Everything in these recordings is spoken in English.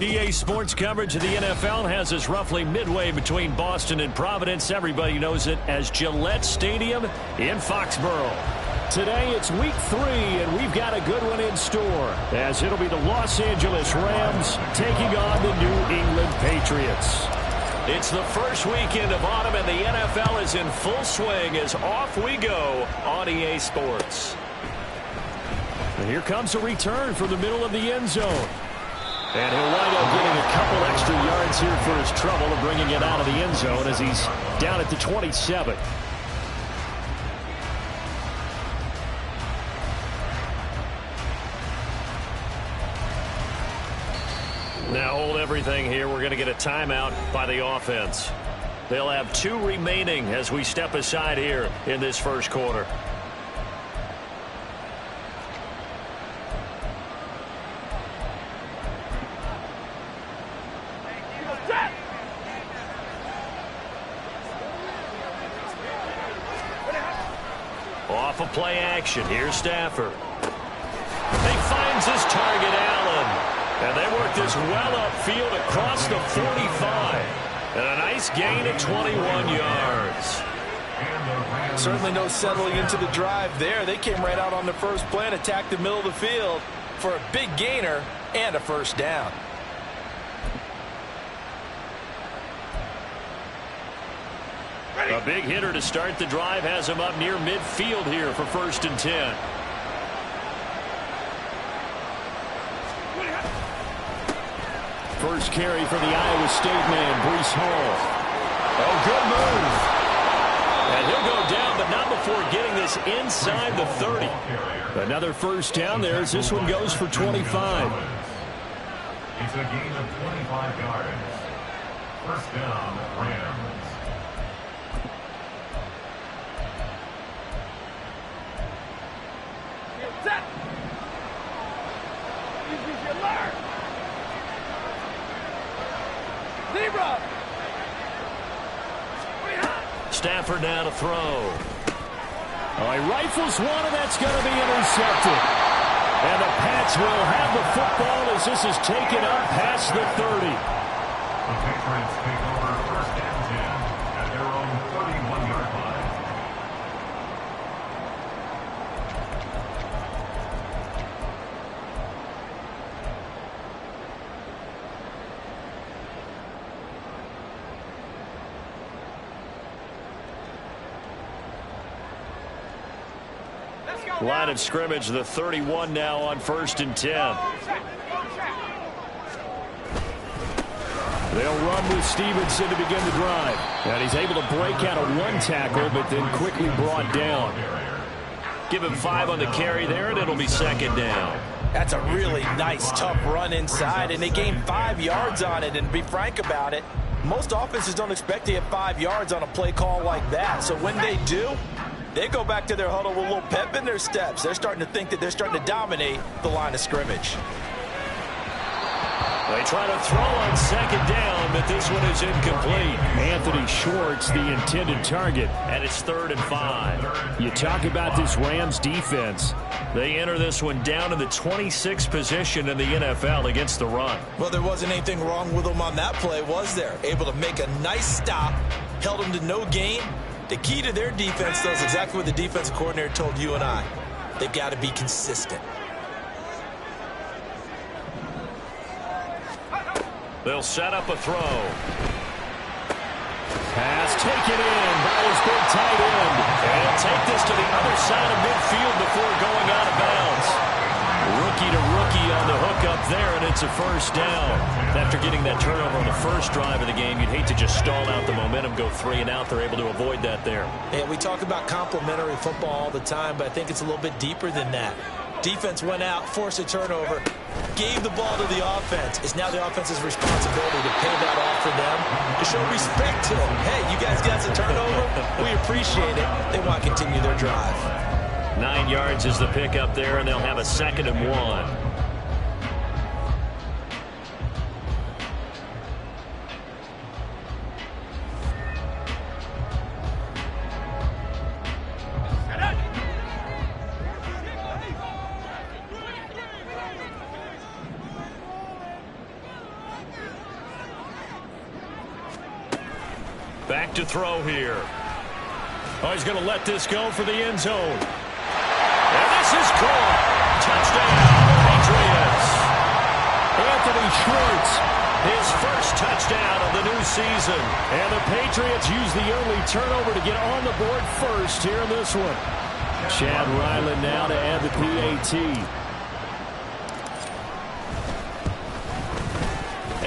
EA Sports coverage of the NFL has us roughly midway between Boston and Providence. Everybody knows it as Gillette Stadium in Foxborough. Today it's week 3, and we've got a good one in store, as it'll be the Los Angeles Rams taking on the New England Patriots. It's the first weekend of autumn, and the NFL is in full swing as off we go on EA Sports. And here comes a return from the middle of the end zone. And he'll wind up getting a couple extra yards here for his trouble and bringing it out of the end zone as he's down at the 27. Now hold everything here. We're going to get a timeout by the offense. They'll have 2 remaining as we step aside here in this first quarter. Off of play action. Here's Stafford. He finds his target, Allen. And they work this well upfield across the 45. And a nice gain of 21 yards. Certainly no settling into the drive there. They came right out on the first play and attacked the middle of the field for a big gainer and a first down. A big hitter to start the drive has him up near midfield here for 1st and 10. First carry for the Iowa State man, Breece Hall. Oh, good move. And he'll go down, but not before getting this inside the 30. Another first down there as this one goes for 25. It's a gain of 25 yards. First down, Rams. Stafford now to throw. Oh, he rifles one, and that's going to be intercepted. And the Pats will have the football as this is taken up past the 30. The Patriots take over 1st and 10 at their own 31-yard line. Line of scrimmage, the 31 now on 1st and 10. They'll run with Stevenson to begin the drive. And he's able to break out of 1 tackle, but then quickly brought down. Give him 5 on the carry there, and it'll be 2nd down. That's a really nice, tough run inside, and they gained 5 yards on it. And to be frank about it, most offenses don't expect to get 5 yards on a play call like that. So when they do, they go back to their huddle with a little pep in their steps. They're starting to think that they're starting to dominate the line of scrimmage. They try to throw on 2nd down, but this one is incomplete. Anthony Schwartz, the intended target, and it's 3rd and 5. You talk about this Rams defense. They enter this one down in the 26th position in the NFL against the run. Well, there wasn't anything wrong with them on that play, was there? Able to make a nice stop, held them to no gain. The key to their defense, though, is exactly what the defensive coordinator told you and I. They've got to be consistent. They'll set up a throw. Pass taken in by his big tight end. And he'll take this to the other side of midfield before going out of bounds. Rookie to rookie on the hook up there, and it's a first down. After getting that turnover on the first drive of the game, you'd hate to just stall out the momentum, go 3 and out. They're able to avoid that there. Yeah, we talk about complementary football all the time, but I think it's a little bit deeper than that. Defense went out, forced a turnover, gave the ball to the offense. It's now the offense's responsibility to pay that off for them, to show respect to them. Hey, you guys got the turnover? We appreciate it. They want to continue their drive. 9 yards is the pickup there, and they'll have a 2nd and 1. back to throw here. Oh, he's going to let this go for the end zone. And this is caught. Touchdown, Patriots. Anthony Schwartz, his first touchdown of the new season. And the Patriots use the early turnover to get on the board first here in this one. Chad Ryland now to add the PAT.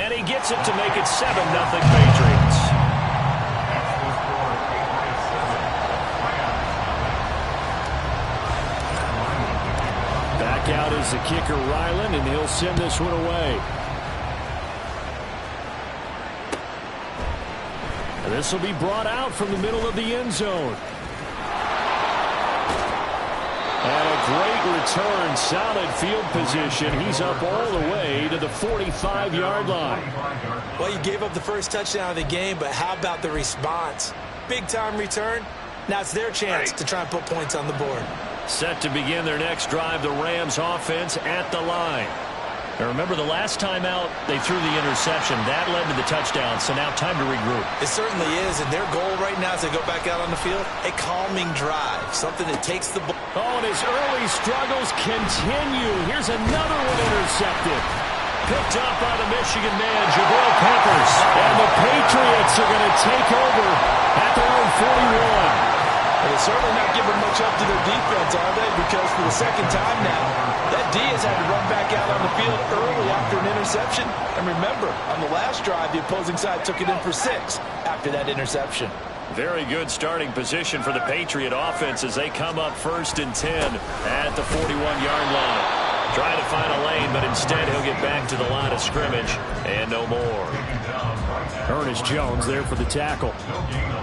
And he gets it to make it 7-0 Patriots. Back out is the kicker Ryland, and he'll send this one away. And this will be brought out from the middle of the end zone. And a great return, solid field position. He's up all the way to the 45-yard line. Well, you gave up the first touchdown of the game, but how about the response? Big-time return. Now it's their chance to try and put points on the board. Set to begin their next drive, the Rams offense at the line. Now remember, the last time out, they threw the interception. That led to the touchdown, so now time to regroup. It certainly is, and their goal right now as they go back out on the field, a calming drive, something that takes the ball. Oh, and his early struggles continue. Here's another one intercepted. Picked up by the Michigan man, Jabril Peppers. And the Patriots are going to take over at their own 41. They're certainly not giving much up to their defense, are they? Because for the second time now, that D has had to run back out on the field early after an interception. And remember, on the last drive, the opposing side took it in for 6 after that interception. Very good starting position for the Patriot offense as they come up 1st and 10 at the 41-yard line. Trying to find a lane, but instead he'll get back to the line of scrimmage and no more. Ernest Jones there for the tackle.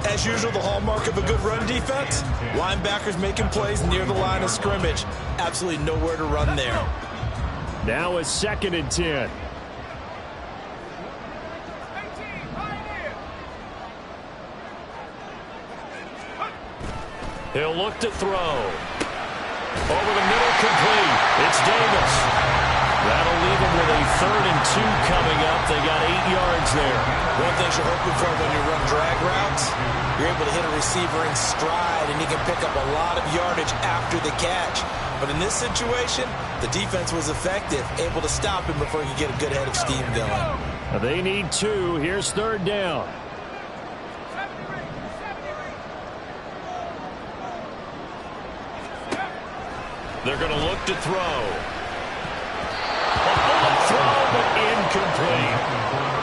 As usual, the hallmark of a good run defense, linebackers making plays near the line of scrimmage. Absolutely nowhere to run there. Now it's 2nd and 10. He'll look to throw. Over the middle, complete. It's Davis. That'll leave him with a 3rd and 2 coming up. They got 8 yards there. One thing you're hoping for when you run drag routes, you're able to hit a receiver in stride, and he can pick up a lot of yardage after the catch. But in this situation, the defense was effective, able to stop him before he could get a good head of steam going. They need 2. Here's 3rd down. They're going to look to throw. Throw, but incomplete.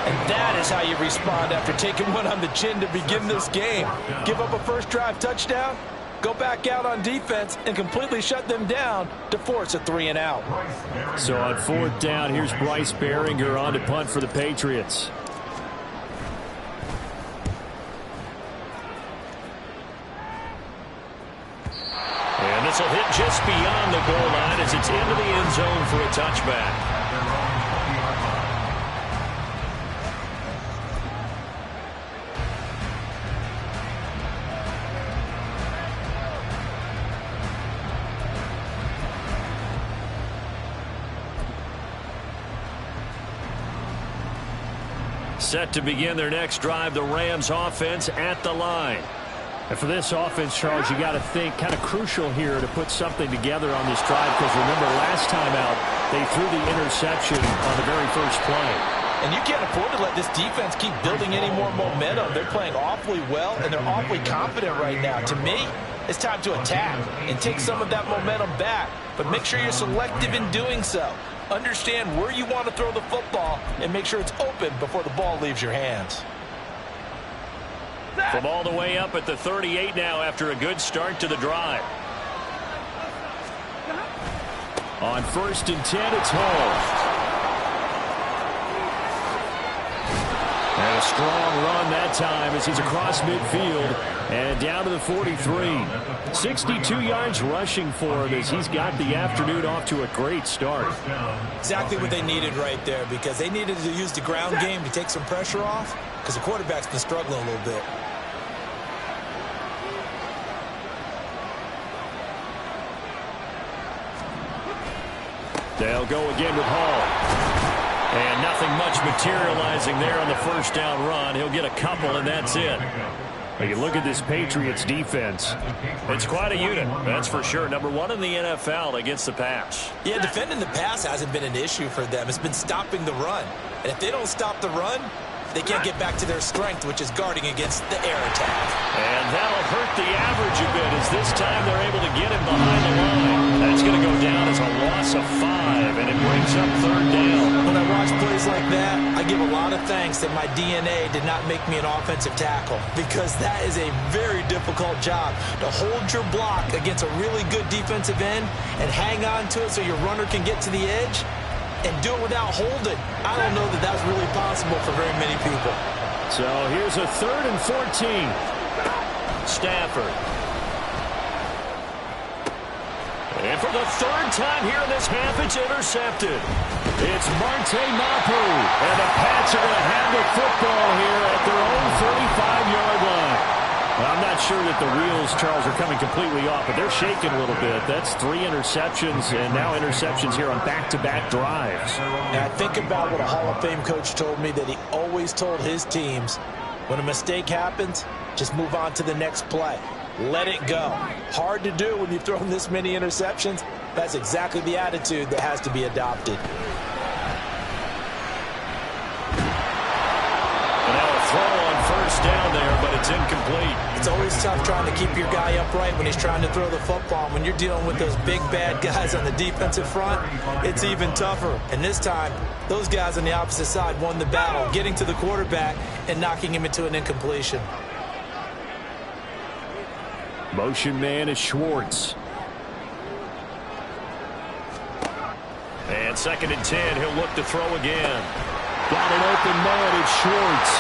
And that is how you respond after taking one on the chin to begin this game. Give up a first drive touchdown, go back out on defense, and completely shut them down to force a 3 and out. So on 4th down, here's Bryce Behringer on to punt for the Patriots. And this will hit just beyond the goal line as it's into the end zone for a touchback. Set to begin their next drive, the Rams offense at the line. And for this offense, Charles, you got to think kind of crucial here to put something together on this drive, because remember last time out they threw the interception on the very first play. And you can't afford to let this defense keep building any more momentum. They're playing awfully well, and they're awfully confident right now. To me, it's time to attack and take some of that momentum back, but make sure you're selective in doing so. Understand where you want to throw the football and make sure it's open before the ball leaves your hands. From all the way up at the 38 now after a good start to the drive. On 1st and 10, it's Hall. And a strong run that time as he's across midfield and down to the 43. 62 yards rushing for him as he's got the afternoon off to a great start. Exactly what they needed right there, because they needed to use the ground game to take some pressure off, because the quarterback's been struggling a little bit. They'll go again with Hall. And nothing much materializing there on the first down run. He'll get a couple, and that's it. You look at this Patriots defense. It's quite a unit, that's for sure. Number one in the NFL against the pass. Yeah, defending the pass hasn't been an issue for them. It's been stopping the run. And if they don't stop the run, they can't get back to their strength, which is guarding against the air attack. And that'll hurt the average a bit as this time they're able to get him behind the line. That's going to go down as a loss of 5, and it brings up 3rd down. When I watch plays like that, I give a lot of thanks that my DNA did not make me an offensive tackle, because that is a very difficult job to hold your block against a really good defensive end and hang on to it so your runner can get to the edge and do it without holding. I don't know that that's really possible for very many people. So here's a 3rd and 14. Stafford. And for the 3rd time here in this half, it's intercepted. It's Marte Mapu. And the Pats are going to have the football here at their own 35-yard line. I'm not sure that the wheels, Charles, are coming completely off, but they're shaking a little bit. That's 3 interceptions, and now interceptions here on back-to-back drives. And I think about what a Hall of Fame coach told me, that he always told his teams, when a mistake happens, just move on to the next play. Let it go. Hard to do when you've thrown this many interceptions. That's exactly the attitude that has to be adopted. And now a throw on 1st down there, but it's incomplete. It's always tough trying to keep your guy upright when he's trying to throw the football. When you're dealing with those big, bad guys on the defensive front, it's even tougher. And this time, those guys on the opposite side won the battle, getting to the quarterback and knocking him into an incompletion. Motion man is Schwartz. And 2nd and 10, he'll look to throw again. Got an open man, it's Schwartz.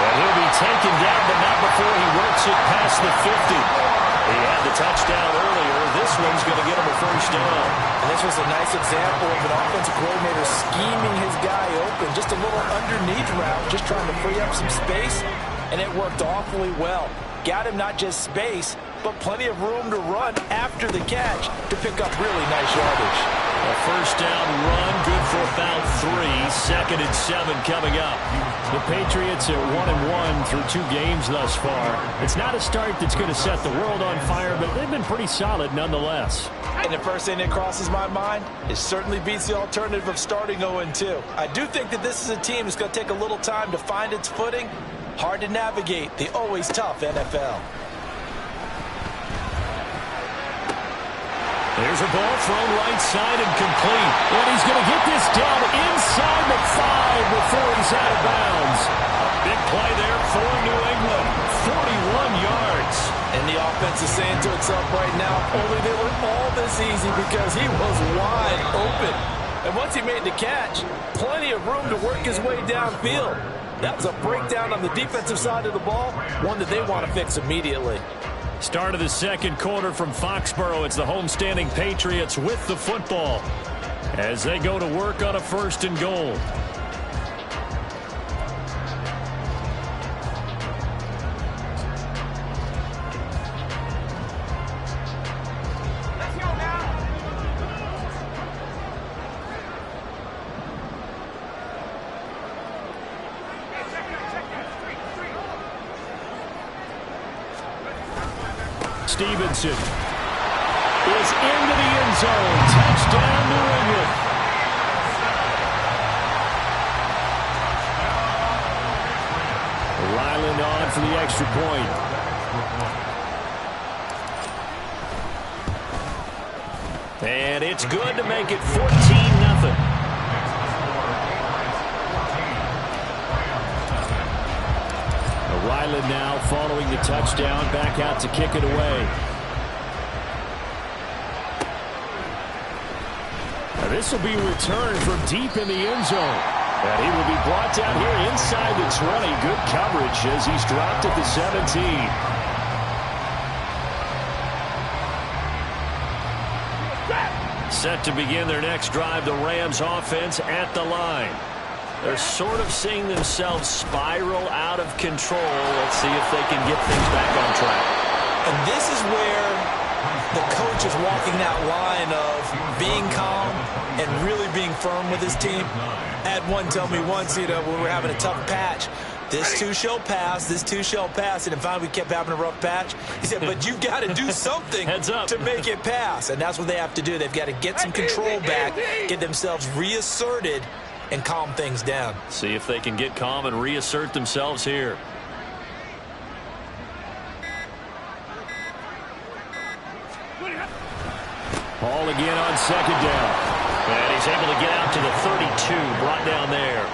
And he'll be taken down, but not before he works it past the 50. He had the touchdown earlier. This one's going to get him a 1st down. And this was a nice example of an offensive coordinator scheming his guy open. Just a little underneath route, just trying to free up some space, and it worked awfully well. Got him not just space, but plenty of room to run after the catch to pick up really nice yardage. A 1st down run, good for about 3. 2nd and 7 coming up. The Patriots are 1-1 through 2 games thus far. It's not a start that's going to set the world on fire, but they've been pretty solid nonetheless. And the first thing that crosses my mind, it certainly beats the alternative of starting 0-2. I do think that this is a team that's going to take a little time to find its footing. Hard to navigate the always tough NFL. There's a ball thrown right side and complete. And he's going to get this down inside the 5 before he's out of bounds. Big play there for New England. 41 yards. And the offense is saying to itself right now, only they were all this easy because he was wide open. And once he made the catch, plenty of room to work his way downfield. That was a breakdown on the defensive side of the ball, one that they want to fix immediately. Start of the 2nd quarter from Foxborough. It's the homestanding Patriots with the football as they go to work on a 1st and goal. Stevenson is into the end zone. Touchdown, New England. Ryland on for the extra point. And it's good to make it 14-0. Ryland now following the touchdown, back out to kick it away. Now this will be returned from deep in the end zone. And he will be brought down here inside the 20. Good coverage as he's dropped at the 17. Set to begin their next drive, the Rams offense at the line. They're sort of seeing themselves spiral out of control. Let's see if they can get things back on track. And this is where the coach is walking that line of being calm and really being firm with his team. I had one tell me once, when we were having a tough patch, This too shall pass. This too shall pass. And finally, we kept having a rough patch. He said, but you've got to do something to make it pass. And that's what they have to do. They've got to get some control back, get themselves reasserted, and calm things down. See if they can get calm and reassert themselves here. Ball again on second down. And he's able to get out to the 32, brought down there.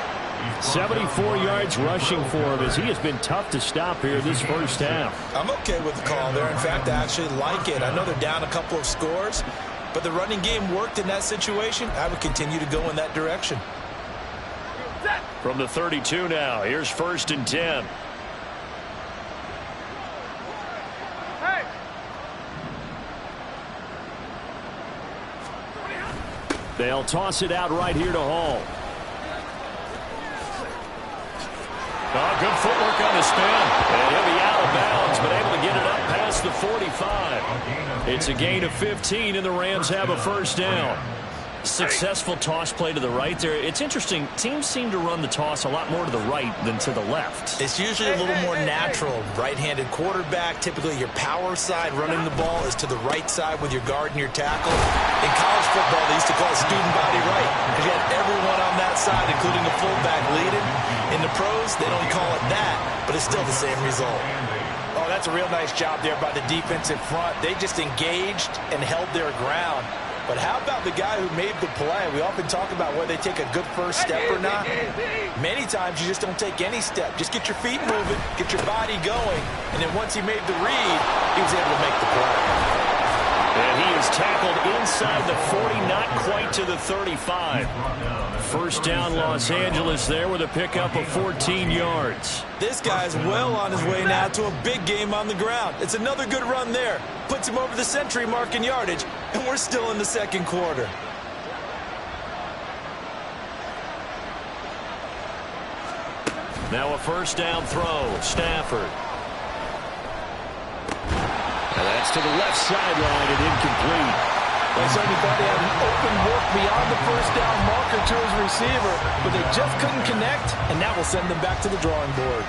74 yards rushing for him as he has been tough to stop here this first half. I'm okay with the call there. In fact, I actually like it. I know they're down a couple of scores, but the running game worked in that situation. I would continue to go in that direction. From the 32 now, here's 1st and 10. They'll toss it out right here to Hall. Oh, good footwork on the spin. And he'll be out of bounds, but able to get it up past the 45. It's a gain of 15, and the Rams have a first down. Successful toss play to the right there. It's interesting. Teams seem to run the toss a lot more to the right than to the left. It's usually a little more natural. Right-handed quarterback, typically your power side running the ball is to the right side with your guard and your tackle. In college football, they used to call it student body right because you had everyone on that side, including the fullback leading. In the pros, they don't call it that, but it's still the same result. Oh, that's a real nice job there by the defensive front. They just engaged and held their ground. But how about the guy who made the play? We often talk about whether they take a good first step or not. Many times you just don't take any step. Just get your feet moving, get your body going, and then once he made the read, he was able to make the play. And he is tackled inside the 40, not quite to the 35. First down, Los Angeles there with a pickup of 14 yards. This guy's well on his way now to a big game on the ground. It's another good run there. Puts him over the century mark in yardage, and we're still in the second quarter. Now a first down throw, Stafford. And that's to the left sideline and incomplete. Well, so he thought he had an open look beyond the first down marker to his receiver, but they just couldn't connect, and that will send them back to the drawing board.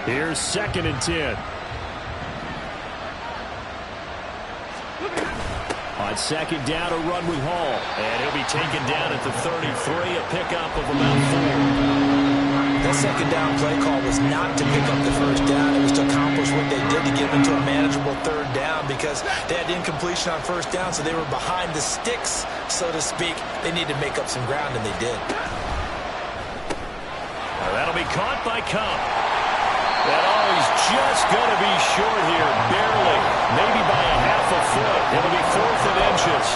Here's 2nd and 10. On second down, a run with Hall. And he'll be taken down at the 33, a pickup of about 4. That second down play call was not to pick up the first down. It was to accomplish what they did to get them into a manageable third down because they had incompletion on first down, so they were behind the sticks, so to speak. They needed to make up some ground, and they did. Well, that'll be caught by Cup. That always just going to be short here, barely, maybe by a half a foot. It'll be 4th and inches.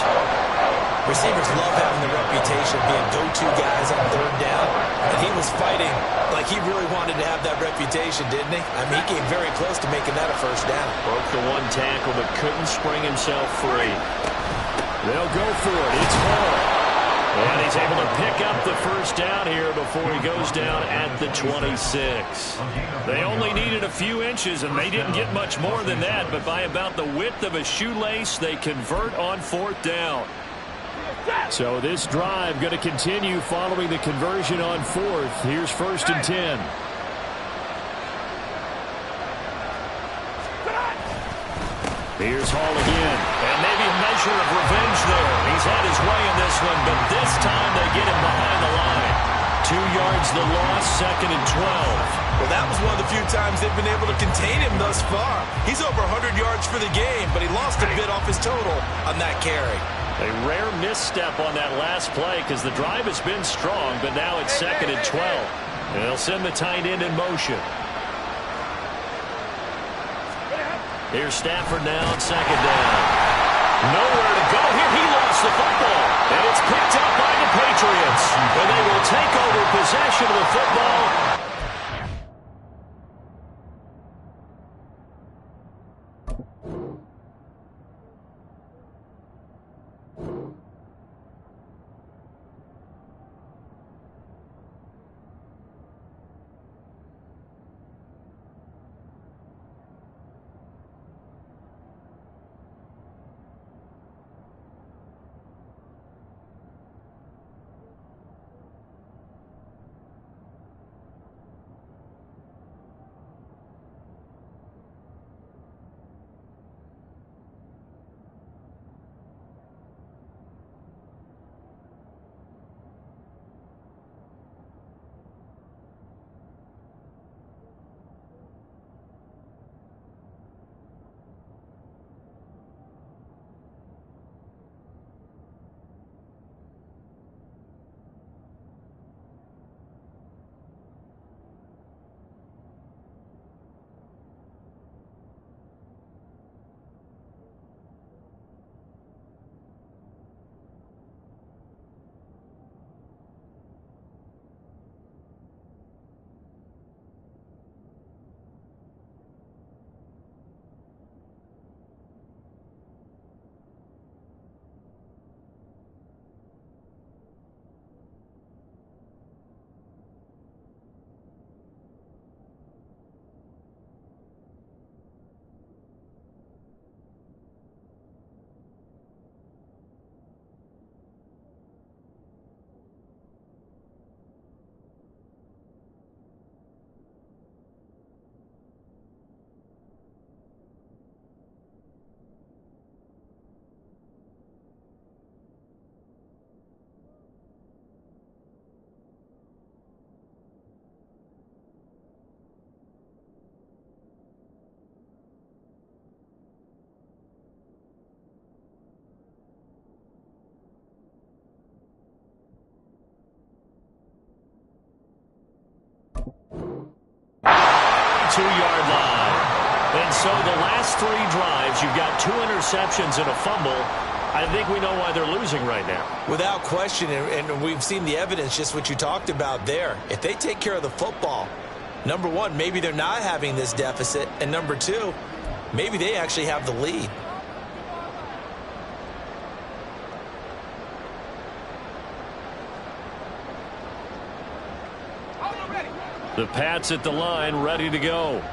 Receivers love having the reputation of being go-to guys on third down, and he was fighting like he really wanted to have that reputation, didn't he? I mean, he came very close to making that a first down. Broke the one tackle, but couldn't spring himself free. They'll go for it. It's Hall. And he's able to pick up the first down here before he goes down at the 26. They only needed a few inches, and they didn't get much more than that, but by about the width of a shoelace, they convert on 4th down. So this drive going to continue following the conversion on 4th. Here's 1st and 10. Here's Hall again. And maybe a measure of revenge there. He's had his way in this one, but this time they get him behind the line. 2 yards the loss, 2nd and 12. Well, that was one of the few times they've been able to contain him thus far. He's over 100 yards for the game, but he lost a bit off his total on that carry. A rare misstep on that last play because the drive has been strong, but now it's 2nd and 12. And they'll send the tight end in motion. Here's Stafford now on 2nd down. Nowhere to go here. He lost the football. And it's picked up by the Patriots. And they will take over possession of the football. 32-yard line. And so the last 3 drives, you've got 2 interceptions and a fumble. I think we know why they're losing right now. Without question, and we've seen the evidence, just what you talked about there. If they take care of the football, number one, maybe they're not having this deficit. And number two, maybe they actually have the lead. The Pats at the line, ready to go.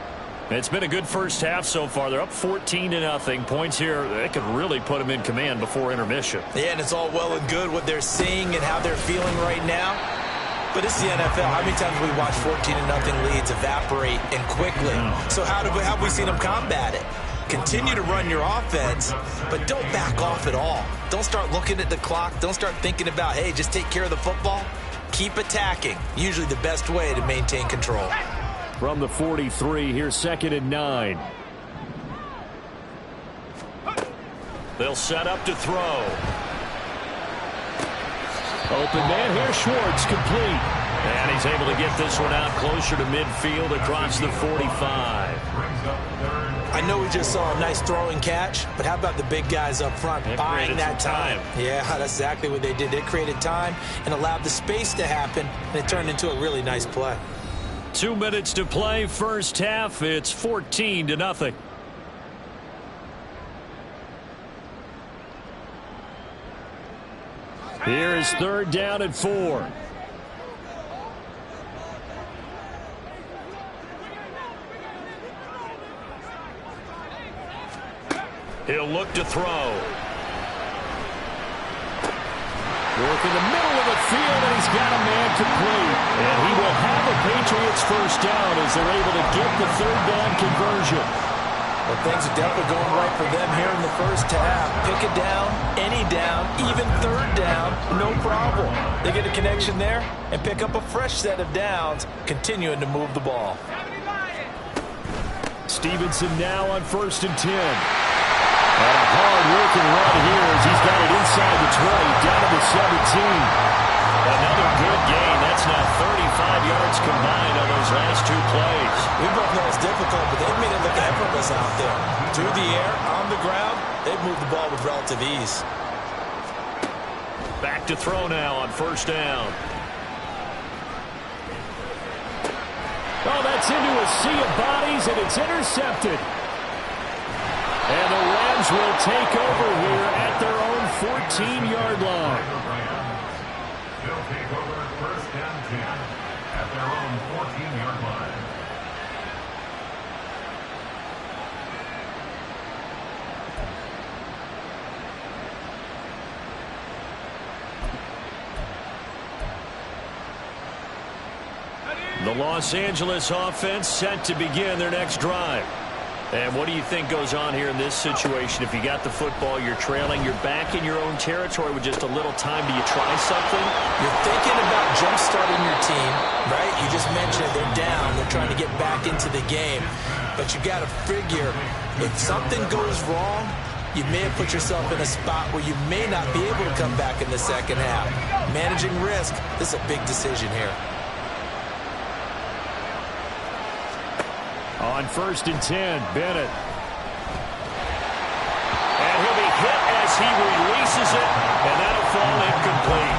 It's been a good first half so far. They're up 14-0. Points here, they could really put them in command before intermission. Yeah, and it's all well and good what they're seeing and how they're feeling right now. But it's the NFL. How many times have we watched 14-0 leads evaporate and quickly? So how have we seen them combat it? Continue to run your offense, but don't back off at all. Don't start looking at the clock. Don't start thinking about, hey, just take care of the football. Keep attacking. Usually the best way to maintain control. From the 43, here's 2nd and 9. They'll set up to throw. Open man here, Schwartz, complete. And he's able to get this one out closer to midfield across the 45. I know we just saw a nice throwing catch, but how about the big guys up front buying that time? Yeah, that's exactly what they did. They created time and allowed the space to happen, and it turned into a really nice play. 2 minutes to play, first half. It's 14-0. Here is 3rd down and 4. He'll look to throw. Work in the middle of the field, and he's got a man complete. And he will have the Patriots first down as they're able to get the 3rd down conversion. Well, things are definitely going right for them here in the first half. Pick a down, any down, even 3rd down, no problem. They get a connection there and pick up a fresh set of downs, continuing to move the ball. Stevenson now on 1st and 10. And a hard-working run here as he's got it inside the 20, down to the 17. Another good gain. That's now 35 yards combined on those last 2 plays. We both know it's difficult, but they've made it look effortless out there. Through the air, on the ground, they've moved the ball with relative ease. Back to throw now on 1st down. Oh, that's into a sea of bodies, and it's intercepted. And the Rams will take over here at their own 14-yard line. They'll take over 1st and 10 at their own 14-yard line. The Los Angeles offense set to begin their next drive. And what do you think goes on here in this situation? If you got the football, you're trailing, you're back in your own territory with just a little time. Do you try something? You're thinking about jump-starting your team, right? You just mentioned they're down. They're trying to get back into the game. But you got to figure, if something goes wrong, you may have put yourself in a spot where you may not be able to come back in the second half. Managing risk, this is a big decision here. On 1st and 10, Bennett. And he'll be hit as he releases it, and that'll fall incomplete.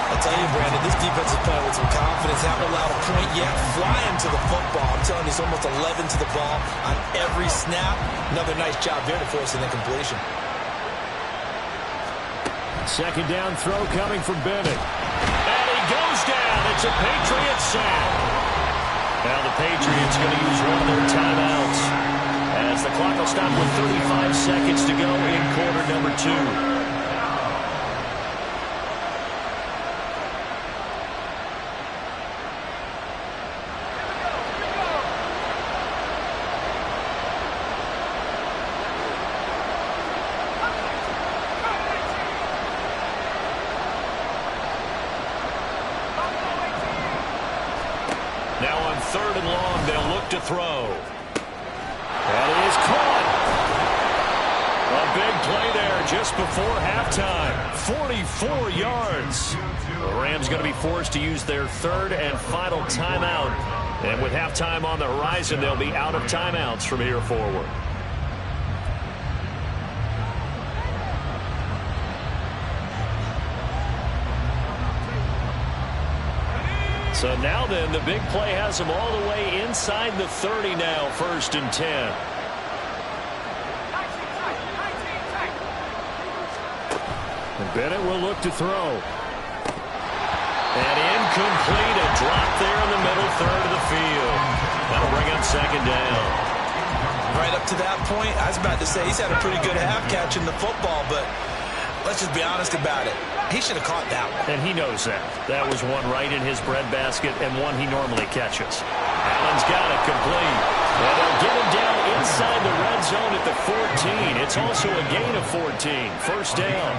I'll tell you, Brandon, this defense is playing with some confidence. Haven't allowed a point yet. Flying to the football. I'm telling you, it's almost 11 to the ball on every snap. Another nice job there to force an incompletion. 2nd down throw coming from Bennett. And he goes down. It's a Patriot sack. Now the Patriots going to use one of their timeouts as the clock will stop with 35 seconds to go in quarter number 2. Now on 3rd and long, they'll look to throw. And it is caught. A big play there. just before halftime. 44 yards. The Rams going to be forced to use their third and final timeout. And with halftime on the horizon, they'll be out of timeouts from here forward. So now then, the big play has them all the way inside the 30 now, 1st and 10. And Bennett will look to throw. And incomplete, a drop there in the middle third of the field. That'll bring up 2nd down. Right up to that point, I was about to say he's had a pretty good half catching the football, but let's just be honest about it. He should have caught that one. And he knows that. That was one right in his breadbasket and one he normally catches. Allen's got it complete. And they'll get him down inside the red zone at the 14. It's also a gain of 14. 1st down.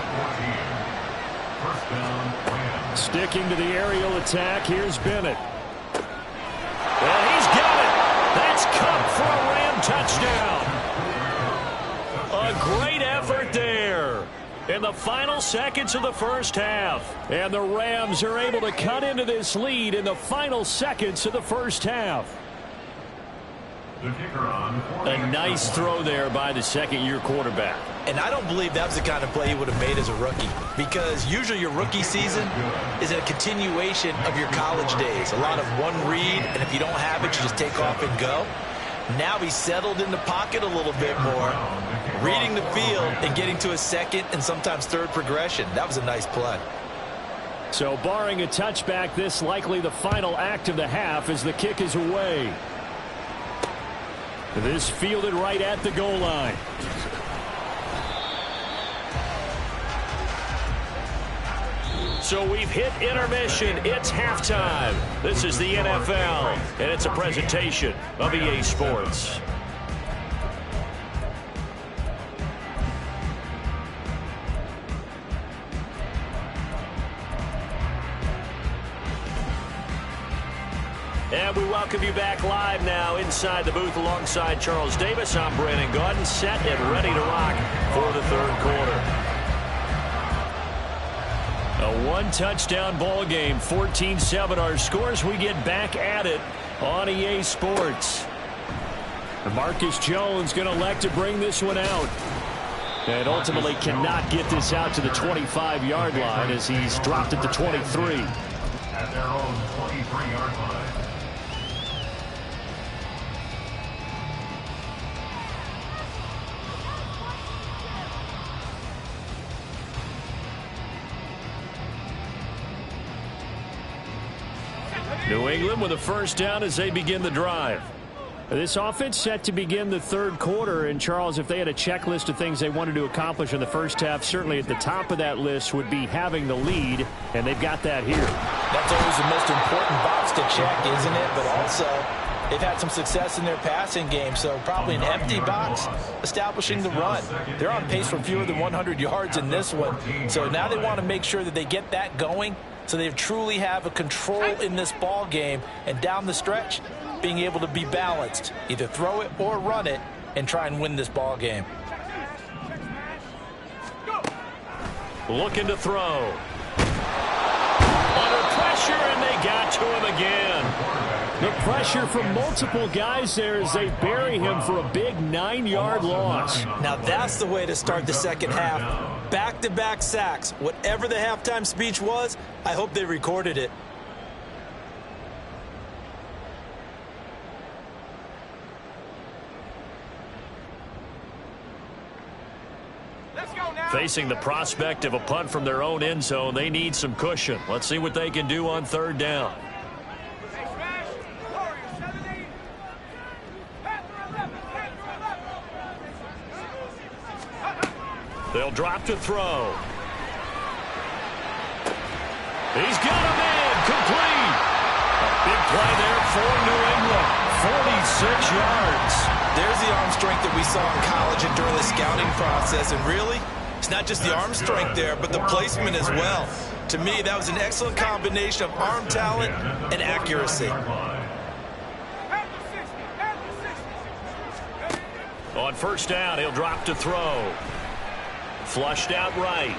Sticking to the aerial attack, here's Bennett. And he's got it. That's Cup for a Ram touchdown. A great effort there in the final seconds of the first half. And the Rams are able to cut into this lead in the final seconds of the first half. A nice throw there by the second-year quarterback. And I don't believe that was the kind of play he would have made as a rookie, because usually your rookie season is a continuation of your college days. A lot of one read, and if you don't have it, you just take off and go. Now he's settled in the pocket a little bit more, reading the field and getting to a second and sometimes third progression. That was a nice play. So barring a touchback, this likely the final act of the half as the kick is away. This fielded right at the goal line. So we've hit intermission. It's halftime. This is the NFL, and it's a presentation of EA Sports. And we welcome you back live now inside the booth alongside Charles Davis. I'm Brandon Gaudin, set and ready to rock for the third quarter. A one-touchdown ball game, 14-7 our scores. We get back at it on EA Sports. Marcus Jones going to elect to bring this one out. And ultimately cannot get this out to the 25-yard line as he's dropped at the 23. At their own 23-yard line. New England with a first down as they begin the drive. This offense set to begin the third quarter. And, Charles, if they had a checklist of things they wanted to accomplish in the first half, certainly at the top of that list would be having the lead, and they've got that here. That's always the most important box to check, isn't it? But also, they've had some success in their passing game, so probably an empty box establishing the run. They're on pace for fewer than 100 yards in this one. So now they want to make sure that they get that going so they truly have a control in this ball game, and down the stretch, being able to be balanced, either throw it or run it, and try and win this ball game. Looking to throw. Under pressure, and they got to him again. The pressure from multiple guys there as they bury him for a big 9-yard loss. Now that's the way to start the second half. Back-to-back sacks. Whatever the halftime speech was, I hope they recorded it. Facing the prospect of a punt from their own end zone, they need some cushion. Let's see what they can do on third down. They'll drop to throw. He's got a man complete. A big play there for New England. 46 yards. There's the arm strength that we saw in college and during the scouting process. And really, it's not just the arm strength there, but the placement as well. To me, that was an excellent combination of arm talent and accuracy. On first down, he'll drop to throw. Flushed out right.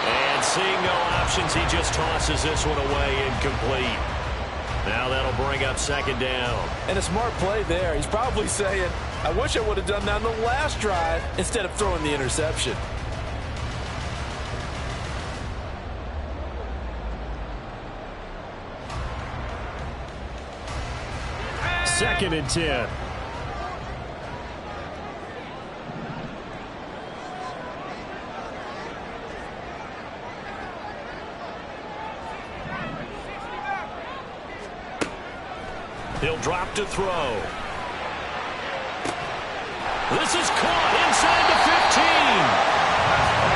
And seeing no options, he just tosses this one away incomplete. Now that'll bring up second down. And a smart play there. He's probably saying, I wish I would have done that on the last drive instead of throwing the interception. Second and 10. He'll drop to throw. This is caught inside the 15.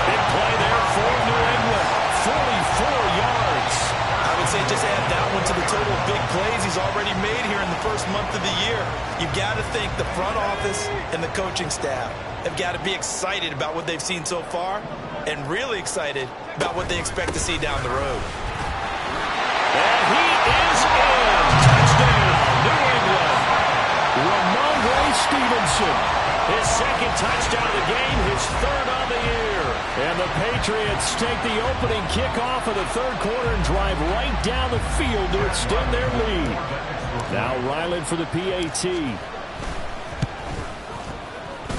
Big play there for New England. 44 yards. I would say just add that one to the total of big plays he's already made here in the first month of the year. You've got to think the front office and the coaching staff have got to be excited about what they've seen so far and really excited about what they expect to see down the road. And he is in. Touchdown, New England. Ramondre Stevenson. His second touchdown of the game, his third on the year. And the Patriots take the opening kickoff of the third quarter and drive right down the field to extend their lead. Now Ryland for the PAT.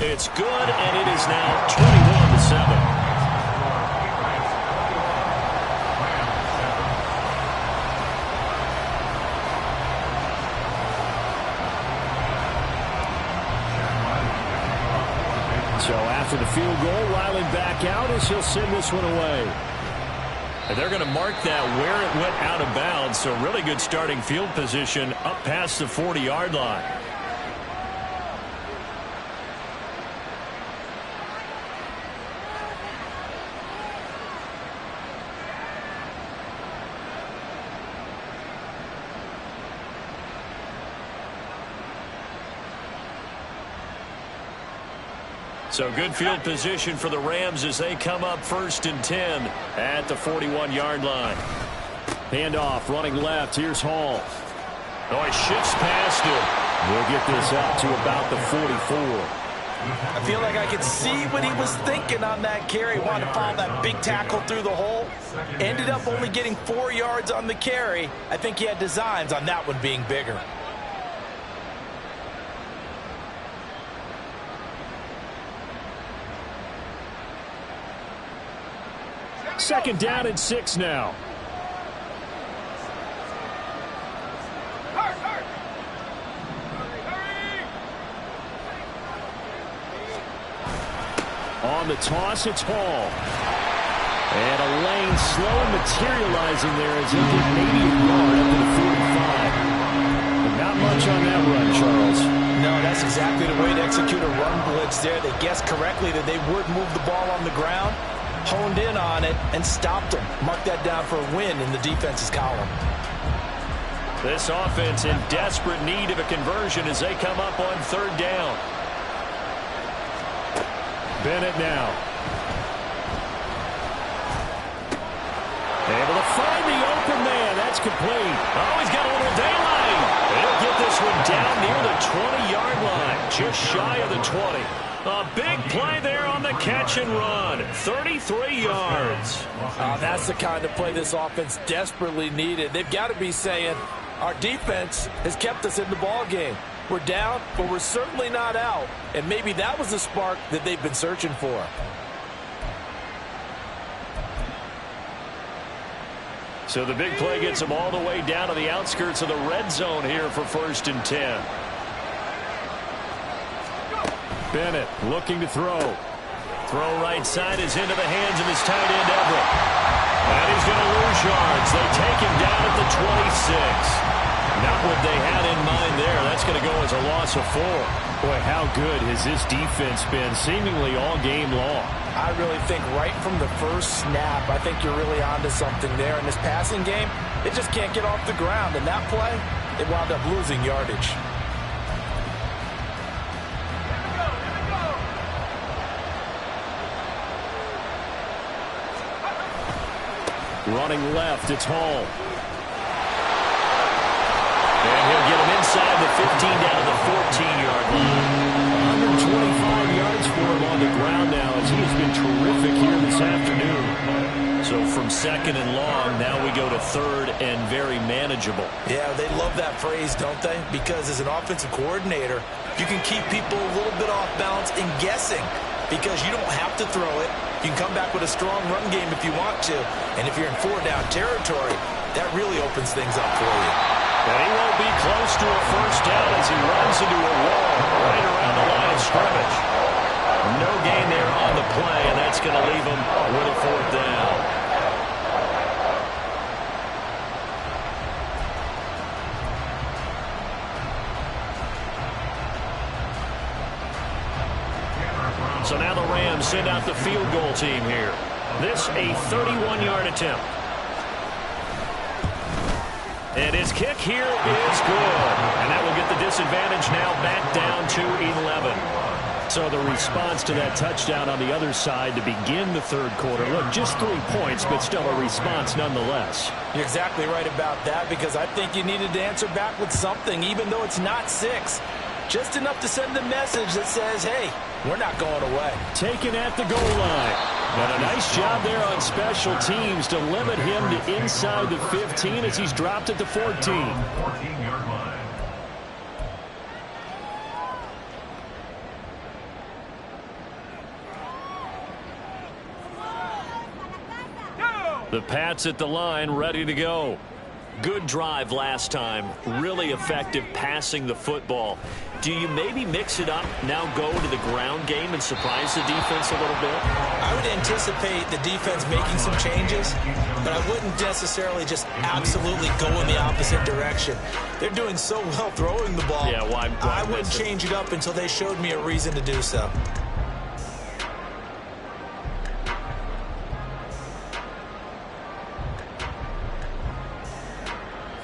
It's good, and it is now 21-7. So after the field goal, Ryland back out as he'll send this one away. And they're going to mark that where it went out of bounds. So really good starting field position up past the 40-yard line. So good field position for the Rams as they come up 1st and 10 at the 41-yard line. Handoff, running left. Here's Hall. Oh, he shifts past him. We'll get this out to about the 44. I feel like I could see what he was thinking on that carry. Wanted to follow that big tackle through the hole. Ended up only getting 4 yards on the carry. I think he had designs on that one being bigger. Second down and 6 now. On the toss, it's Hall. And a lane slow materializing there as he gets maybe a yard up to the 45. But not much on that run, Charles. No, that's exactly the way to execute a run blitz there. They guessed correctly that they would move the ball on the ground, honed in on it, and stopped them. Mark that down for a win in the defense's column. This offense in desperate need of a conversion as they come up on 3rd down. Bennett now. Able to find the open man. That's complete. Oh, he's got a little daylight. He'll get this one down near the 20-yard line. Just shy of the 20. A big play there on the catch and run. 33 yards. That's the kind of play this offense desperately needed. They've got to be saying, our defense has kept us in the ball game. We're down, but we're certainly not out. And maybe that was the spark that they've been searching for. So the big play gets them all the way down to the outskirts of the red zone here for 1st and 10. Bennett looking to throw. Throw right side is into the hands of his tight end, Everett. And he's going to lose yards. They take him down at the 26. Not what they had in mind there. That's going to go as a loss of 4. Boy, how good has this defense been seemingly all game long? I really think right from the first snap, I think you're really onto something there. In this passing game, it just can't get off the ground. And that play, it wound up losing yardage. Running left, it's Hall. And he'll get him inside the 15 down to the 14-yard line. 25 yards for him on the ground now as he has been terrific here this afternoon. So from second and long, now we go to third and very manageable. Yeah, they love that phrase, don't they? Because as an offensive coordinator, you can keep people a little bit off balance and guessing because you don't have to throw it. You can come back with a strong run game if you want to. And if you're in four-down territory, that really opens things up for you. And he won't be close to a first down as he runs into a wall right around the line of scrimmage. No gain there on the play, and that's going to leave him with a fourth down. So now the Rams send out the field goal team here. This a 31-yard attempt. And his kick here is good. And that will get the disadvantage now back down to 11. So the response to that touchdown on the other side to begin the third quarter. Look, just 3 points, but still a response nonetheless. You're exactly right about that because I think you needed to answer back with something, even though it's not 6. Just enough to send a message that says, hey, we're not going away. Taken at the goal line. And a nice job there on special teams to limit him to inside the 15 as he's dropped at the 14. 14-yard line. The Pats at the line, ready to go. Good drive last time. Really effective passing the football. Do you maybe mix it up, now go to the ground game and surprise the defense a little bit? I would anticipate the defense making some changes, but I wouldn't necessarily just absolutely go in the opposite direction. They're doing so well throwing the ball. Yeah, why I wouldn't change it up until they showed me a reason to do so.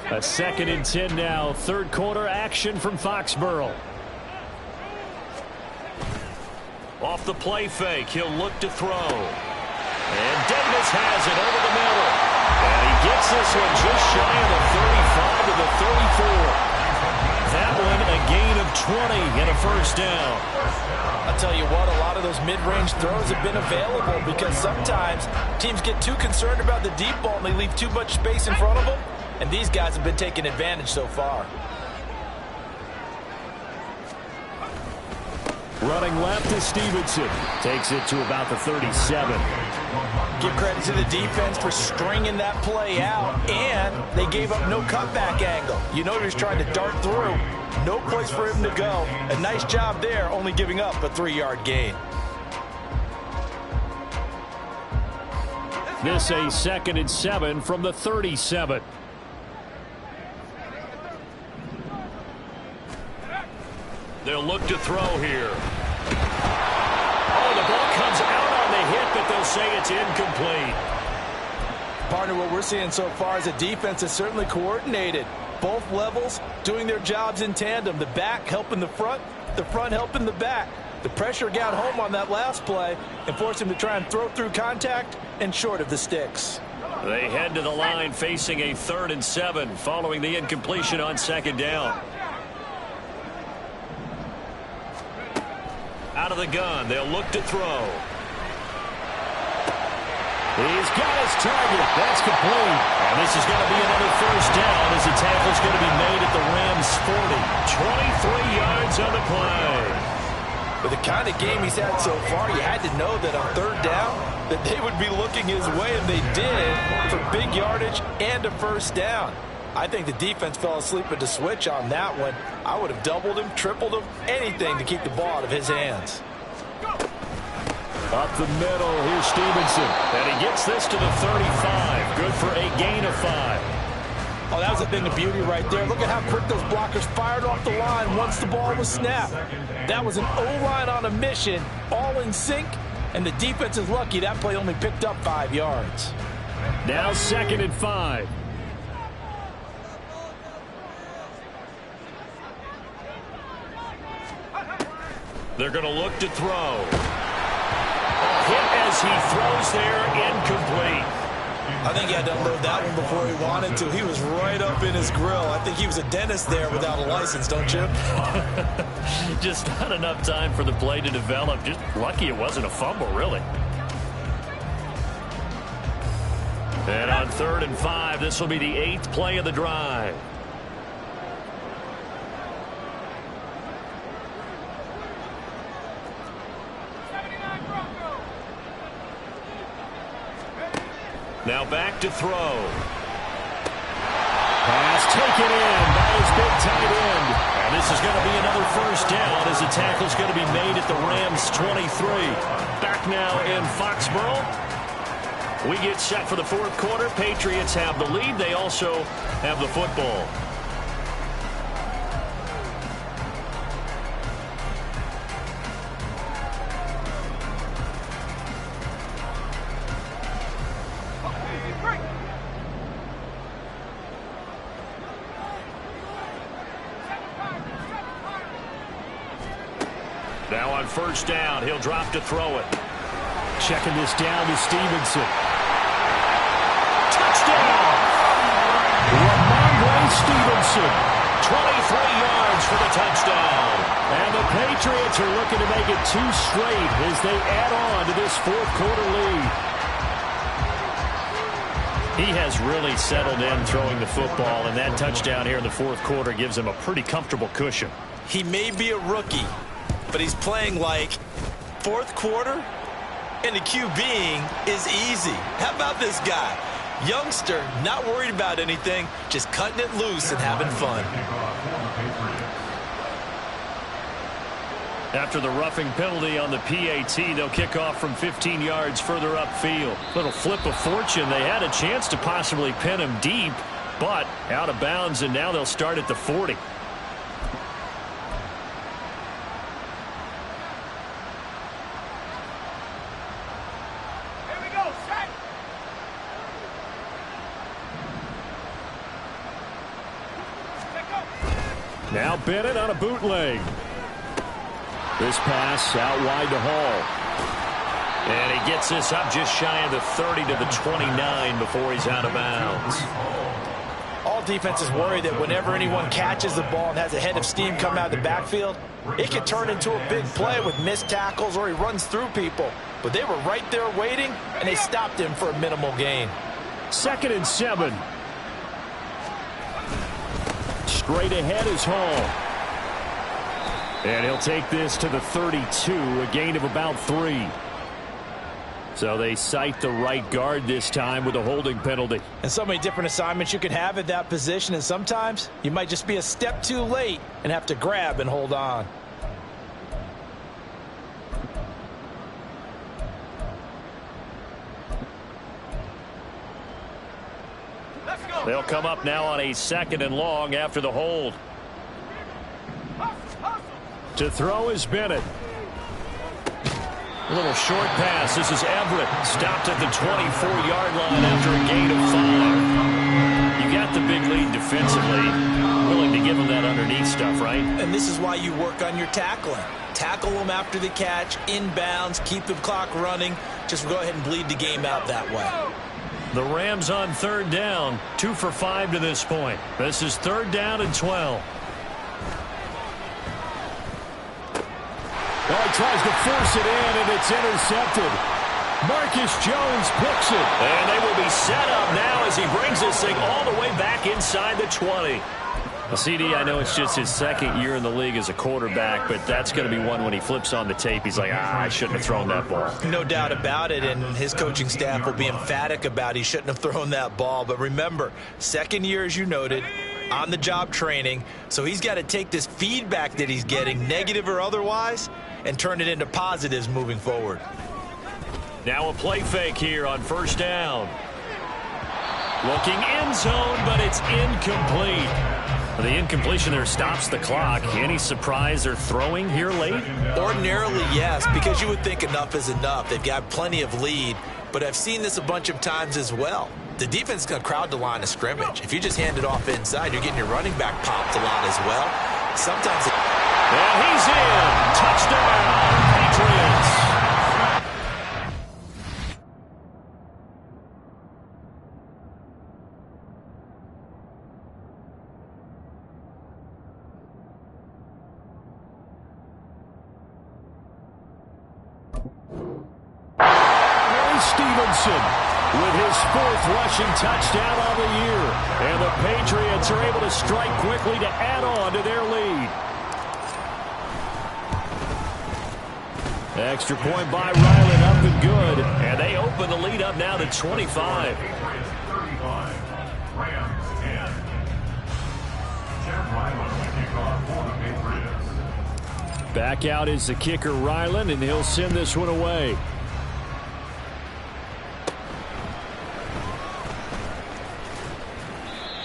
A 2nd and 10 now. Third quarter action from Foxborough. Off the play fake, he'll look to throw. And Davis has it over the middle. And he gets this one just shy of the 35 to the 34. That one a gain of 20 and a first down. I'll tell you what, a lot of those mid-range throws have been available because sometimes teams get too concerned about the deep ball and they leave too much space in front of them. And these guys have been taking advantage so far. Running left is Stevenson. Takes it to about the 37. Give credit to the defense for stringing that play out, and they gave up no cutback angle. You know he was trying to dart through. No place for him to go. A nice job there, only giving up a 3-yard gain. This a 2nd and 7 from the 37. They'll look to throw here. Oh, the ball comes out on the hit, but they'll say it's incomplete. Partner, what we're seeing so far is a defense that's certainly coordinated. Both levels doing their jobs in tandem. The back helping the front helping the back. The pressure got home on that last play and forced him to try and throw through contact and short of the sticks. They head to the line facing a 3rd and 7 following the incompletion on 2nd down. Out of the gun, they'll look to throw. He's got his target. That's complete. And this is going to be another first down as the tackle's going to be made at the Rams' 40. 23 yards on the play. With the kind of game he's had so far, you had to know that on 3rd down that they would be looking his way, and they did, for big yardage and a first down. I think the defense fell asleep at the switch on that one. I would have doubled him, tripled him, anything to keep the ball out of his hands. Up the middle, here's Stevenson. And he gets this to the 35. Good for a gain of 5. Oh, that was a thing of beauty right there. Look at how quick those blockers fired off the line once the ball was snapped. That was an O-line on a mission, all in sync, and the defense is lucky that play only picked up 5 yards. Now 2nd and 5. They're going to look to throw. A hit as he throws there, incomplete. I think he had to unload that one before he wanted to. He was right up in his grill. I think he was a dentist there without a license, don't you? Just not enough time for the play to develop. Just lucky it wasn't a fumble, really. And on 3rd and 5, this will be the 8th play of the drive. Now back to throw. Pass taken in by his big tight end. And this is going to be another first down as the tackle's going to be made at the Rams' 23. Back now in Foxborough. We get set for the 4th quarter. Patriots have the lead. They also have the football. Now on first down, he'll drop to throw it. Checking this down to Stevenson. Touchdown! Ramondre Stevenson. 23 yards for the touchdown. And the Patriots are looking to make it 2 straight as they add on to this 4th quarter lead. He has really settled in throwing the football, and that touchdown here in the 4th quarter gives him a pretty comfortable cushion. He may be a rookie, but he's playing like 4th quarter, and the QBing is easy. How about this guy? Youngster, not worried about anything, just cutting it loose and having fun. After the roughing penalty on the PAT, they'll kick off from 15 yards further upfield. Little flip of fortune. They had a chance to possibly pin him deep, but out of bounds, and now they'll start at the 40. Now Bennett on a bootleg. This pass out wide to Hall. And he gets this up just shy of the 30 to the 29 before he's out of bounds. All defenses worry that whenever anyone catches the ball and has a head of steam come out of the backfield, it can turn into a big play with missed tackles or he runs through people. But they were right there waiting, and they stopped him for a minimal gain. 2nd and 7. Straight ahead is Hall. And he'll take this to the 32, a gain of about 3. So they cite the right guard this time with a holding penalty. And so many different assignments you can have at that position, and sometimes you might just be a step too late and have to grab and hold on. They'll come up now on a 2nd and long after the hold. To throw is Bennett. A little short pass. This is Everett. Stopped at the 24-yard line after a gain of 5. You got the big lead defensively. Willing to give him that underneath stuff, right? And this is why you work on your tackling. Tackle them after the catch, inbounds, keep the clock running. Just go ahead and bleed the game out that way. The Rams on 3rd down. 2 for 5 to this point. This is 3rd down and 12. Oh, he tries to force it in, and it's intercepted. Marcus Jones picks it. And they will be set up now as he brings this thing all the way back inside the 20. Well, CD, I know it's just his 2nd year in the league as a quarterback, but that's going to be one when he flips on the tape. He's like, I shouldn't have thrown that ball. No doubt about it, and his coaching staff will be emphatic about he shouldn't have thrown that ball. But remember, 2nd year, as you noted, on-the-job training, so he's got to take this feedback that he's getting, negative or otherwise, and turn it into positives moving forward. Now a play fake here on 1st down. Looking end zone, but it's incomplete. The incompletion there stops the clock. Any surprise they're throwing here late? Ordinarily, yes, because you would think enough is enough. They've got plenty of lead, but I've seen this a bunch of times as well. The defense is going to crowd the line of scrimmage. If you just hand it off inside, you're getting your running back popped a lot as well. Sometimes and he's in. Touchdown, Patriots. Stevenson with his 4th rushing touchdown on the year. And the Patriots are able to strike quickly to add on to their lead. Extra point by Ryland, up and good. And they open the lead up now to 25. Patriots 35, Rams 10. Jeff Ryland will kick off for the Patriots. Back out is the kicker, Ryland, and he'll send this one away.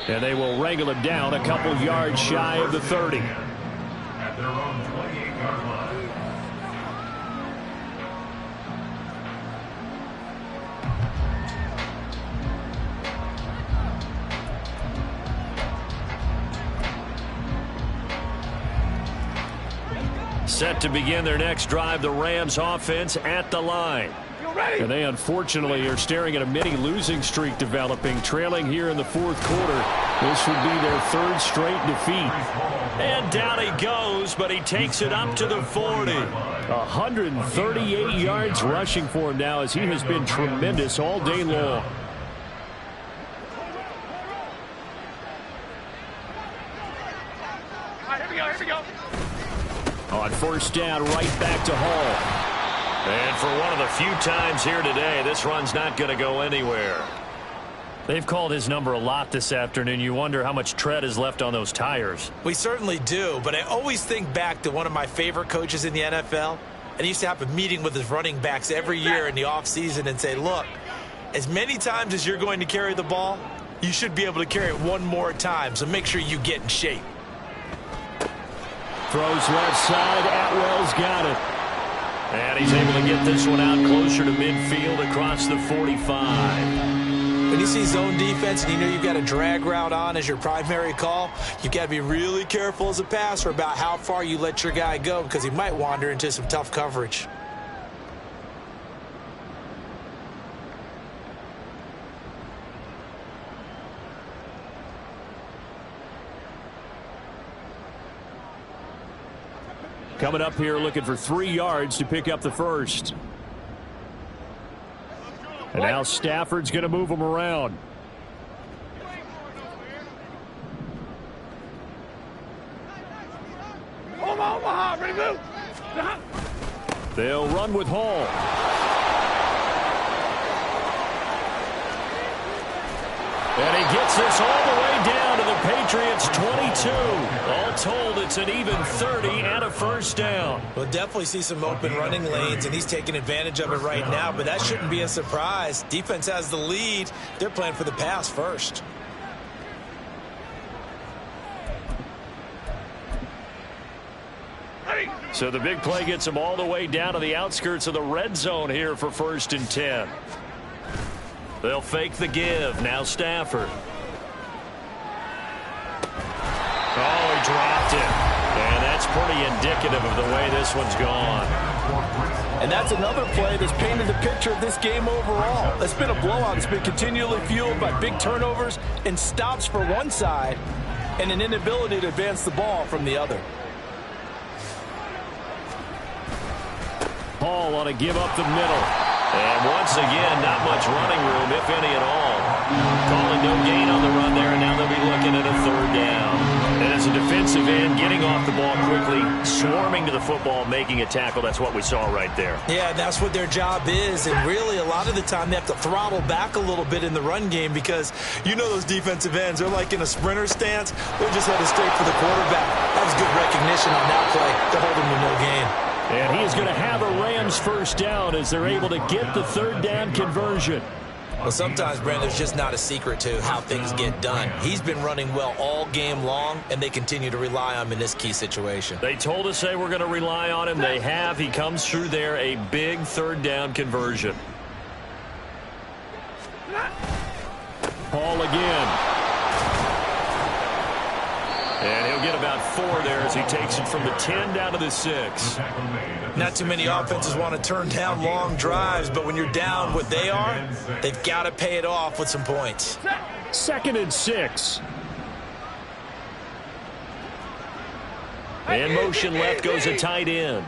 And they will wrangle him down a couple yards shy of the 30. At their own 28-yard line. Set to begin their next drive, the Rams offense at the line. And they unfortunately are staring at a mini losing streak developing, trailing here in the 4th quarter. This would be their 3rd straight defeat. And down he goes, but he takes it up to the 40. 138 yards rushing for him now, as he has been tremendous all day long. Here we go. On 1st down, right back to Hall. And for one of the few times here today, this run's not going to go anywhere. They've called his number a lot this afternoon. You wonder how much tread is left on those tires. We certainly do, but I always think back to one of my favorite coaches in the NFL. And he used to have a meeting with his running backs every year in the offseason and say, look, as many times as you're going to carry the ball, you should be able to carry it one more time, so make sure you get in shape. Throws left side. Atwell's got it. And he's able to get this one out closer to midfield across the 45. When you see zone defense and you know you've got a drag route on as your primary call, you've got to be really careful as a passer about how far you let your guy go, because he might wander into some tough coverage. Coming up here looking for 3 yards to pick up the 1st. And now Stafford's going to move him around. Omaha, ready to move. They'll run with Hall. And he gets this all the way down to the Patriots' 22. All told, it's an even 30 and a 1st down. We'll definitely see some open running lanes, and he's taking advantage of it right now, but that shouldn't be a surprise. Defense has the lead. They're playing for the pass first. So the big play gets him all the way down to the outskirts of the red zone here for 1st and 10. They'll fake the give. Now Stafford. Oh, he dropped it. And that's pretty indicative of the way this one's gone. And that's another play that's painted the picture of this game overall. It's been a blowout. It's been continually fueled by big turnovers and stops for one side and an inability to advance the ball from the other. Hall on a give up the middle. And once again, not much running room, if any at all. Calling no gain on the run there, and now they'll be looking at a 3rd down. And as a defensive end, getting off the ball quickly, swarming to the football, making a tackle, that's what we saw right there. Yeah, that's what their job is, and really a lot of the time they have to throttle back a little bit in the run game, because you know those defensive ends, they're like in a sprinter stance. They're just headed straight for the quarterback. That was good recognition on that play to hold him to no gain. And he is going to have a Rams 1st down as they're able to get the 3rd down conversion. Well, sometimes, Brandon, there's just not a secret to how things get done. He's been running well all game long, and they continue to rely on him in this key situation. They told us they were going to rely on him. They have. He comes through there, a big 3rd down conversion. Hall again. And he'll get about 4 there as he takes it from the 10 down to the 6. Not too many offenses want to turn down long drives, but when you're down what they are, they've got to pay it off with some points. 2nd and 6. And motion left goes a tight end.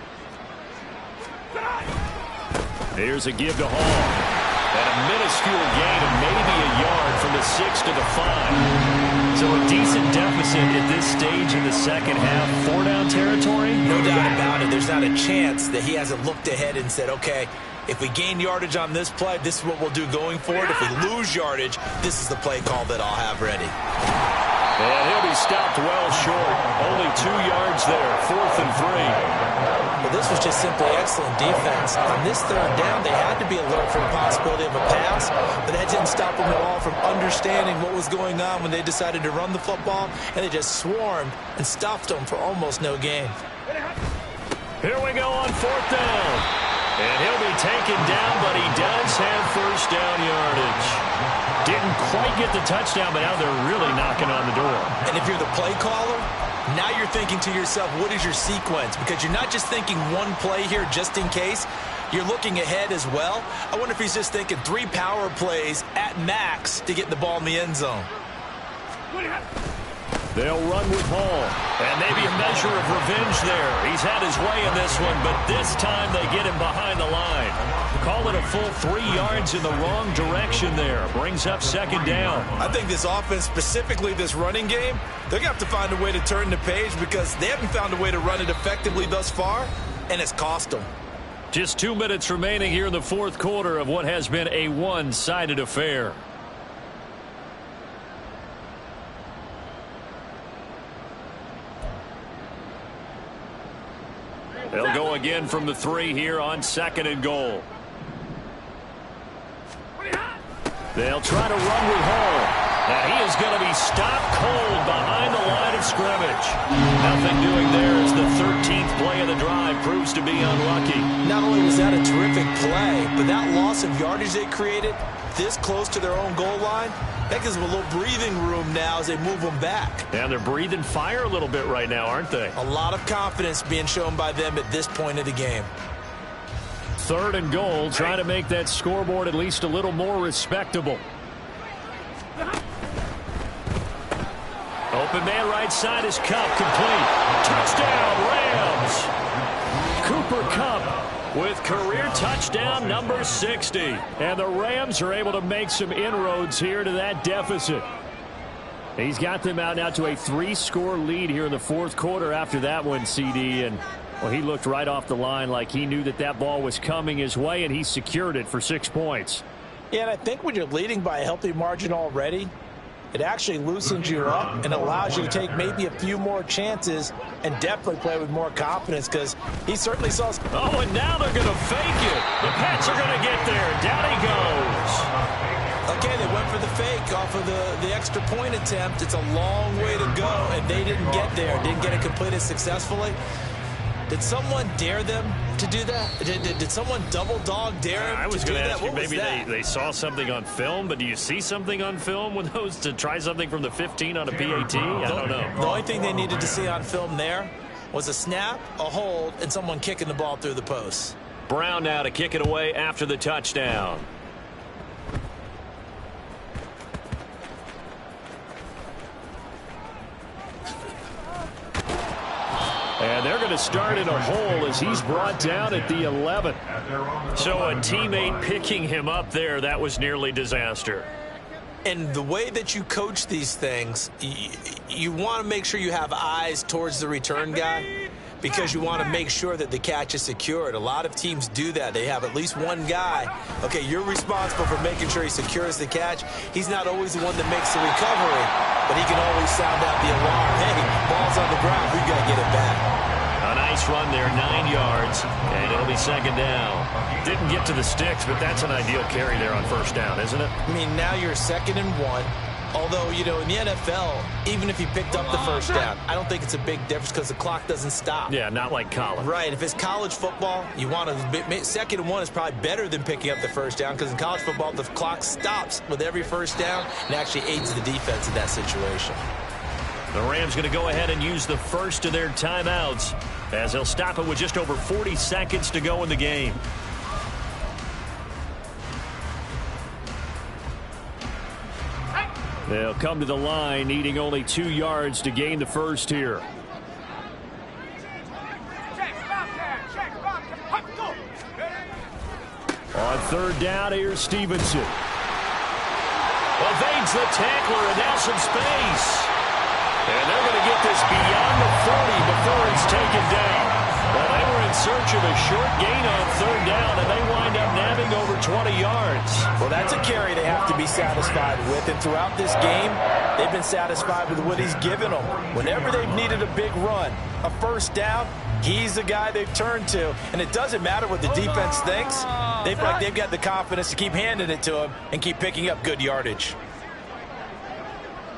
Here's a give to Hall. And a minuscule gain of maybe a yard from the 6 to the 5. So a decent deficit at this stage in the second half. 4-down territory? No doubt about it. There's not a chance that he hasn't looked ahead and said, okay, if we gain yardage on this play, this is what we'll do going forward. If we lose yardage, this is the play call that I'll have ready. And he'll be stopped well short. Only 2 yards there, 4th and 3. Well, this was just simply excellent defense. On this third down, they had to be alert for the possibility of a pass, but that didn't stop them at all from understanding what was going on when they decided to run the football, and they just swarmed and stopped them for almost no gain. Here we go on 4th down. And he'll be taken down, but he does have first down yardage. Didn't quite get the touchdown, but now they're really knocking on the door. And if you're the play caller, now you're thinking to yourself, what is your sequence? Because you're not just thinking one play here just in case. You're looking ahead as well. I wonder if he's just thinking 3 power plays at max to get the ball in the end zone. They'll run with Hall. And maybe a measure of revenge there. He's had his way in this one, but this time they get him behind the line. Call it a full 3 yards in the wrong direction there. Brings up 2nd down. I think this offense, specifically this running game, they're going to have to find a way to turn the page because they haven't found a way to run it effectively thus far, and it's cost them. Just 2 minutes remaining here in the 4th quarter of what has been a one-sided affair. They'll go again from the 3 here on 2nd and goal. They'll try to run with Hall. And he is going to be stopped cold behind the line of scrimmage. Nothing doing there as the 13th play of the drive proves to be unlucky. Not only was that a terrific play, but that loss of yardage they created this close to their own goal line, that gives them a little breathing room now as they move them back. And they're breathing fire a little bit right now, aren't they? A lot of confidence being shown by them at this point of the game. 3rd and goal, trying to make that scoreboard at least a little more respectable. Open man right side is Kupp, complete. Touchdown, Rams. Cooper Kupp with career touchdown number 60. And the Rams are able to make some inroads here to that deficit. He's got them out now to a 3-score lead here in the 4th quarter after that one, CD. And, well, he looked right off the line like he knew that that ball was coming his way, and he secured it for 6 points. Yeah, and I think when you're leading by a healthy margin already, it actually loosens you up and allows you to take maybe a few more chances and definitely play with more confidence because he certainly saw. Oh, and now they're going to fake it. The Pats are going to get there. Down he goes. Okay, they went for the fake off of the extra point attempt. It's a long way to go, and they didn't get there. Didn't get it completed successfully. Did someone dare them to do that? Did someone double dog dare them I was to do going to that? ask you, What was maybe that? they saw something on film, but do you see something on film with those to try something from the 15 on a PAT? I don't know. The only thing they needed to see on film there was a snap, a hold, and someone kicking the ball through the post. Brown now to kick it away after the touchdown. And they're going to start in a hole as he's brought down at the 11. So a teammate picking him up there, that was nearly disaster. And the way that you coach these things, you want to make sure you have eyes towards the return guy because you want to make sure that the catch is secured. A lot of teams do that. They have at least one guy. Okay, you're responsible for making sure he secures the catch. He's not always the one that makes the recovery, but he can always sound out the alarm. Hey, ball's on the ground. We've got to get it back. A nice run there, 9 yards, and it'll be 2nd down. Didn't get to the sticks, but that's an ideal carry there on 1st down, isn't it? I mean, now you're 2nd and 1. Although, you know, in the NFL, even if you picked up the 1st down, I don't think it's a big difference because the clock doesn't stop. Yeah, not like college. Right. If it's college football, you want to 2nd and 1 is probably better than picking up the 1st down because in college football, the clock stops with every 1st down and actually aids the defense in that situation. The Rams going to go ahead and use the first of their timeouts as they'll stop it with just over 40 seconds to go in the game. They'll come to the line needing only 2 yards to gain the first here. On third down, here's Stevenson. Evades the tackler, and now some space. And they're going to get this beyond the 40 before it's taken down. Well, they were in search of a short gain on third down, and they wind up nabbing over 20 yards. Well, that's a carry they have to be satisfied with. And throughout this game, they've been satisfied with what he's given them. Whenever they've needed a big run, a first down, he's the guy they've turned to. And it doesn't matter what the defense thinks. They've got the confidence to keep handing it to him and keep picking up good yardage.